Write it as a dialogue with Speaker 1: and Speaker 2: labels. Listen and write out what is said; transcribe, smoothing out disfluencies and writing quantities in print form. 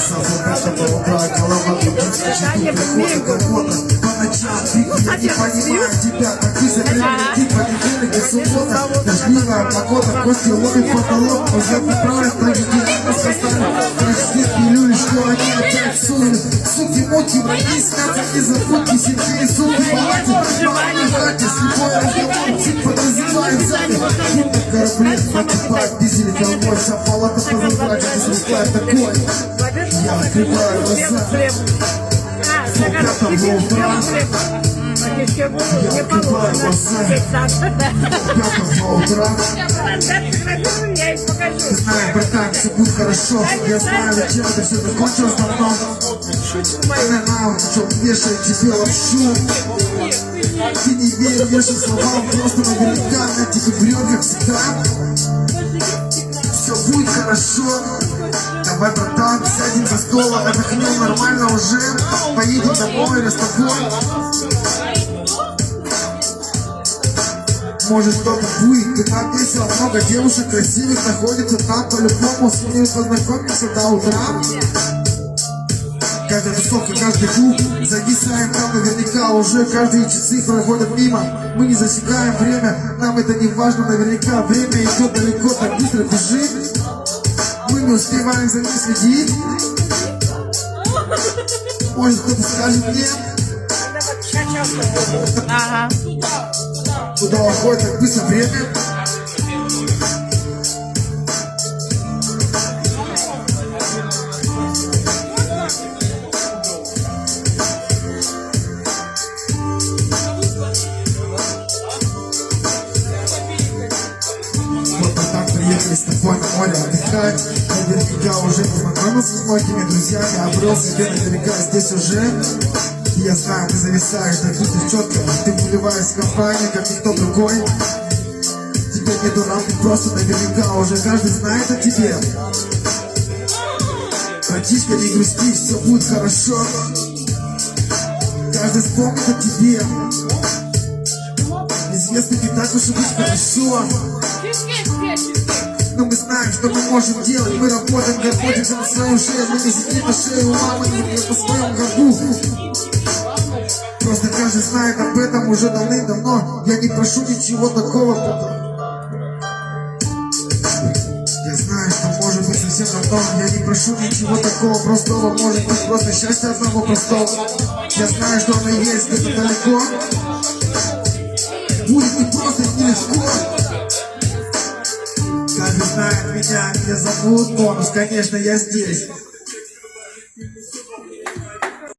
Speaker 1: Сафоката по утра, голова по ночам, ты не понимаешь тебя, как ты закрыли, понедельник и суббота, дождливая погода, кости ловит потолок, позади правит, проведение составит, прости пилюли, что они опять суют, суки-муки, враги снятся, не забудьте, сидите и суки, палате, хате, слепой регион, тип подразумевает сами, на корабле, покупает дизель, головой, вся палата позадрать, разрушает такой, я открываю глаза. Ты знаешь, братан, все будет хорошо. Я знаю, зачем это все закончилось давно. Она что вешает тебе лапшу. Ты не веришь словам, просто наверняка на тебе врет, как всегда. Все будет хорошо. Давай, братан, сядем за стол, отдохнем нормально уже. Поедем домой или с тобой. Может что-то будет, ты там весело, много девушек красивых находится там, по-любому с ними познакомимся до утра. Каждая тусовка, каждый клуб, зависаем там наверняка уже, каждые часы проходят мимо. Мы не засекаем время, нам это не важно, наверняка время идет далеко, так быстро бежит. Мы не успеваем за ним следить. Может кто-то скажет мне?
Speaker 2: Ага.
Speaker 1: Куда уходит так быстро время? Вот мы так приехали с тобой на море отдыхать. Наверняка уже познакомился с многими друзьями, обрел себе наверняка здесь уже. И я знаю, ты зависаешь, так быстро четко. Ты вливаешь в компанию, как никто другой. Тебе нету рамки, просто наверняка уже каждый знает о тебе. Братишка, не грусти, все будет хорошо. Каждый вспомнит о тебе. Известно, не так уж и быть хорошо. Но мы знаем, что мы можем делать. Мы работаем, заботимся на свою шею. Мы не сидим на шее у мамы, не по своем горбу. Просто каждый знает об этом уже давным-давно. Я не прошу ничего такого. Я знаю, что может быть совсем давно. Я не прошу ничего такого простого. Может быть просто счастье одного простого. Я знаю, что оно есть где-то далеко. Будет не просто, не легко. Каждый знает меня зовут Бонус. Конечно, я здесь.